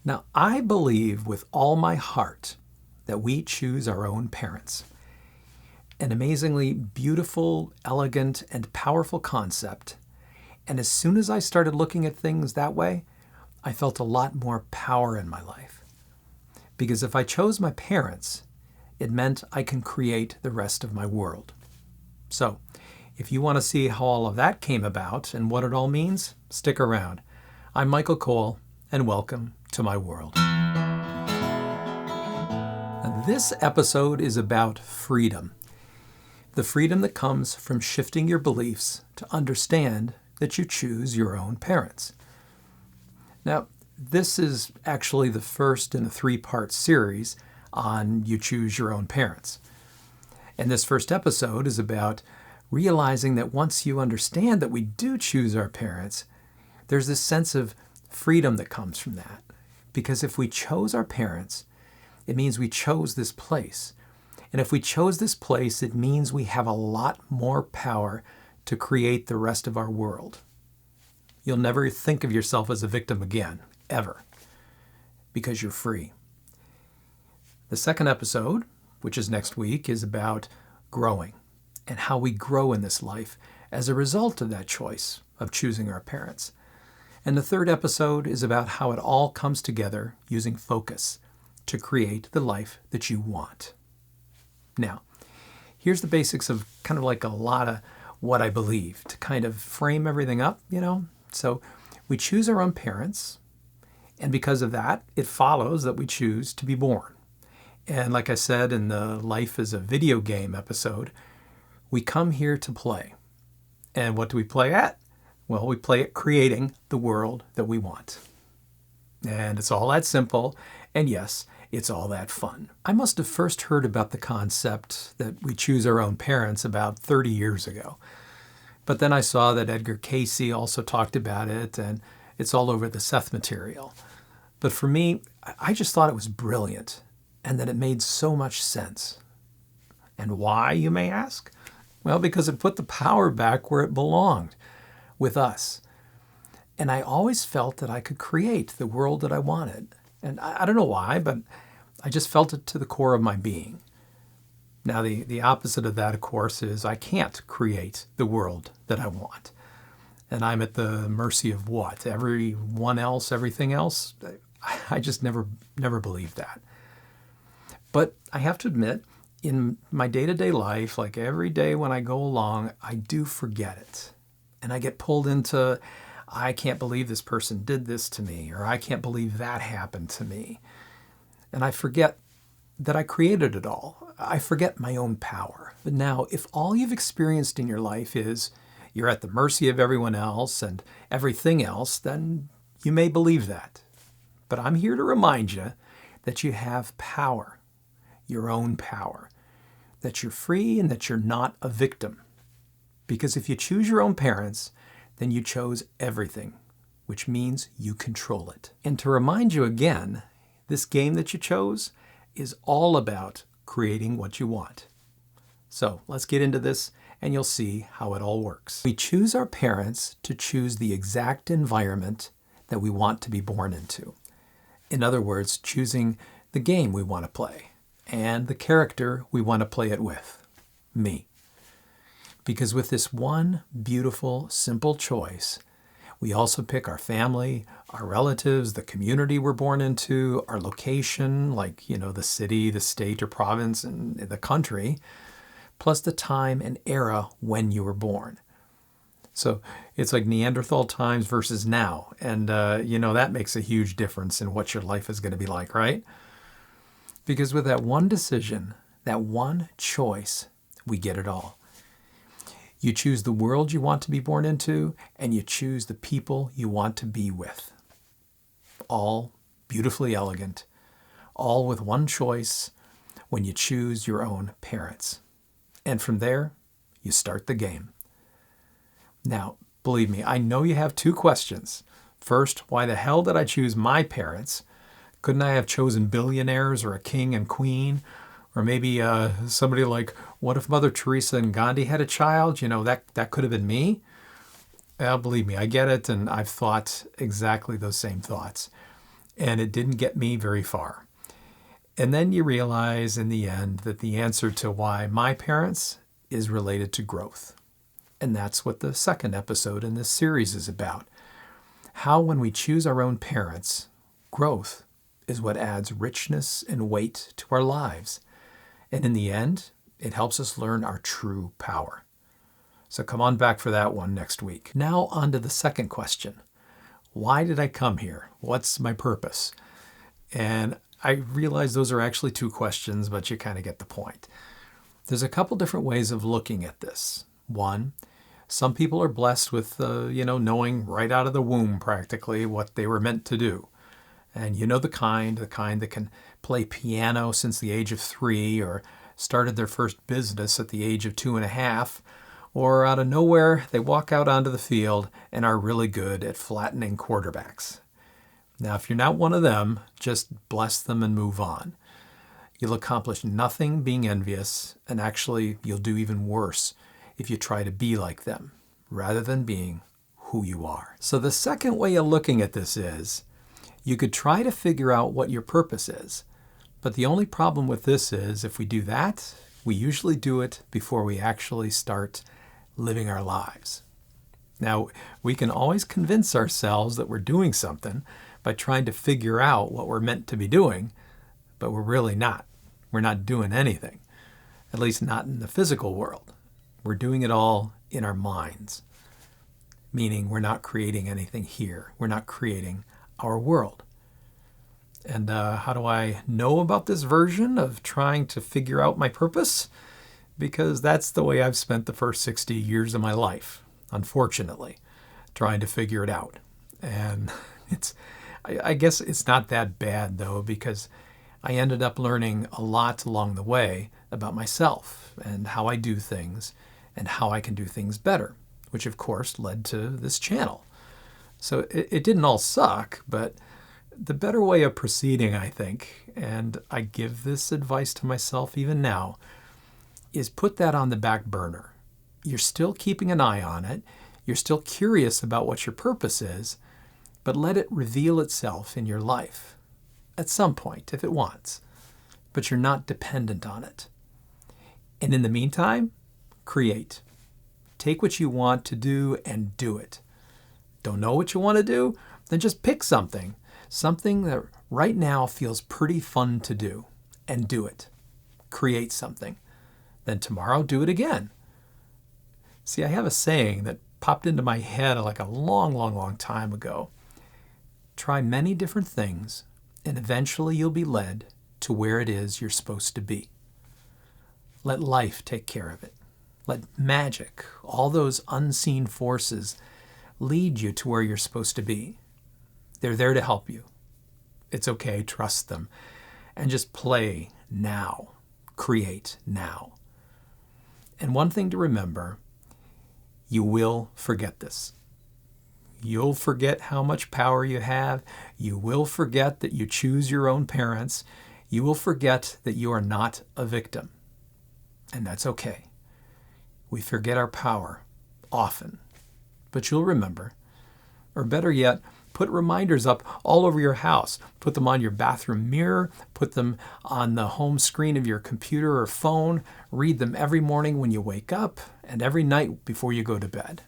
Now, I believe with all my heart that we choose our own parents. An amazingly beautiful, elegant, and powerful concept. And as soon as I started looking at things that way, I felt a lot more power in my life. Because if I chose my parents, it meant I can create the rest of my world. So, if you want to see how all of that came about and what it all means, stick around. I'm Michael Kowal, and welcome to my world. Now, this episode is about freedom. The freedom that comes from shifting your beliefs to understand that you choose your own parents. Now, this is actually the first in a 3-part series on You Choose Your Own Parents. And this first episode is about realizing that once you understand that we do choose our parents, there's this sense of freedom that comes from that. Because if we chose our parents, it means we chose this place. And if we chose this place, it means we have a lot more power to create the rest of our world. You'll never think of yourself as a victim again, ever, because you're free. The second episode, which is next week, is about growing and how we grow in this life as a result of that choice of choosing our parents. And the third episode is about how it all comes together using focus to create the life that you want. Now, here's the basics of kind of like a lot of what I believe to kind of frame everything up, So we choose our own parents, and because of that, it follows that we choose to be born. And like I said in the Life is a Video Game episode, we come here to play. And what do we play at? Well, we play at creating the world that we want. And it's all that simple, and yes, it's all that fun. I must have first heard about the concept that we choose our own parents about 30 years ago. But then I saw that Edgar Cayce also talked about it, and it's all over the Seth material. But for me, I just thought it was brilliant, and that it made so much sense. And why, you may ask? Well, because it put the power back where it belonged, with us. And I always felt that I could create the world that I wanted. And I don't know why, but I just felt it to the core of my being. Now, the opposite of that, of course, is I can't create the world that I want. And I'm at the mercy of what? Everyone else, everything else? I just never believed that. But I have to admit, in my day-to-day life, like every day when I go along, I do forget it. And I get pulled into, I can't believe this person did this to me, or I can't believe that happened to me. And I forget that I created it all. I forget my own power. But now, if all you've experienced in your life is you're at the mercy of everyone else and everything else, then you may believe that. But I'm here to remind you that you have power, your own power, that you're free and that you're not a victim. Because if you choose your own parents, then you chose everything, which means you control it. And to remind you again, this game that you chose is all about creating what you want. So let's get into this and you'll see how it all works. We choose our parents to choose the exact environment that we want to be born into. In other words, choosing the game we want to play and the character we want to play it with, me. Because with this one beautiful, simple choice, we also pick our family, our relatives, the community we're born into, our location, like, the city, the state or province, and the country, plus the time and era when you were born. So it's like Neanderthal times versus now. And, that makes a huge difference in what your life is going to be like, right? Because with that one decision, that one choice, we get it all. You choose the world you want to be born into, and you choose the people you want to be with. All beautifully elegant, all with one choice when you choose your own parents. And from there, you start the game. Now, believe me, I know you have 2 questions. First, why the hell did I choose my parents? Couldn't I have chosen billionaires or a king and queen? Or maybe somebody like, what if Mother Teresa and Gandhi had a child? That could have been me. Believe me, I get it, and I've thought exactly those same thoughts. and it didn't get me very far. And then you realize in the end that the answer to why my parents is related to growth. And that's what the second episode in this series is about. How when we choose our own parents, growth is what adds richness and weight to our lives. And in the end, it helps us learn our true power. So come on back for that one next week. Now on to the second question. Why did I come here? What's my purpose? And I realize those are actually two questions, but you kind of get the point. There's a couple different ways of looking at this. One, some people are blessed with, knowing right out of the womb practically what they were meant to do. And the kind that can play piano since the age of 3 or started their first business at the age of 2.5, or out of nowhere, they walk out onto the field and are really good at flattening quarterbacks. Now, if you're not one of them, just bless them and move on. You'll accomplish nothing being envious, and actually you'll do even worse if you try to be like them, rather than being who you are. So the second way of looking at this is, you could try to figure out what your purpose is, but the only problem with this is if we do that, we usually do it before we actually start living our lives. Now, we can always convince ourselves that we're doing something by trying to figure out what we're meant to be doing, but we're really not. We're not doing anything, at least not in the physical world. We're doing it all in our minds, meaning we're not creating anything here. We're not creating our world. And how do I know about this version of trying to figure out my purpose? Because that's the way I've spent the first 60 years of my life, unfortunately, trying to figure it out. And I guess it's not that bad, though, because I ended up learning a lot along the way about myself and how I do things and how I can do things better, which, of course, led to this channel. So it didn't all suck, but the better way of proceeding, I think, and I give this advice to myself even now, is put that on the back burner. You're still keeping an eye on it. You're still curious about what your purpose is, but let it reveal itself in your life at some point if it wants. But you're not dependent on it. And in the meantime, create. Take what you want to do and do it. Don't know what you want to do? Then just pick something. Something that right now feels pretty fun to do, and do it. Create something. Then tomorrow do it again. See, I have a saying that popped into my head like a long time ago. Try many different things, and eventually you'll be led to where it is you're supposed to be. Let life take care of it. Let magic, all those unseen forces, lead you to where you're supposed to be. They're there to help you. It's okay, trust them. And just play now. Create now. And one thing to remember, you will forget this. You'll forget how much power you have. You will forget that you choose your own parents. You will forget that you are not a victim. And that's okay. We forget our power often. But you'll remember. Or better yet, put reminders up all over your house. Put them on your bathroom mirror. Put them on the home screen of your computer or phone. Read them every morning when you wake up and every night before you go to bed.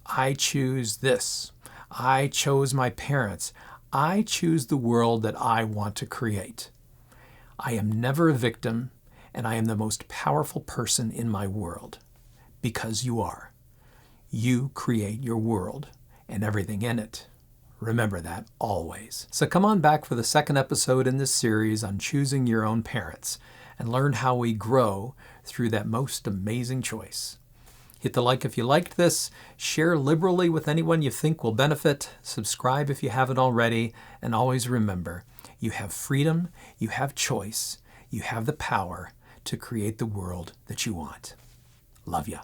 I choose this. I chose my parents. I choose the world that I want to create. I am never a victim, and I am the most powerful person in my world. Because you are. You create your world and everything in it. Remember that always. So come on back for the second episode in this series on choosing your own parents and learn how we grow through that most amazing choice. Hit the like if you liked this, share liberally with anyone you think will benefit, subscribe if you haven't already, and always remember, you have freedom, you have choice, you have the power to create the world that you want. Love ya.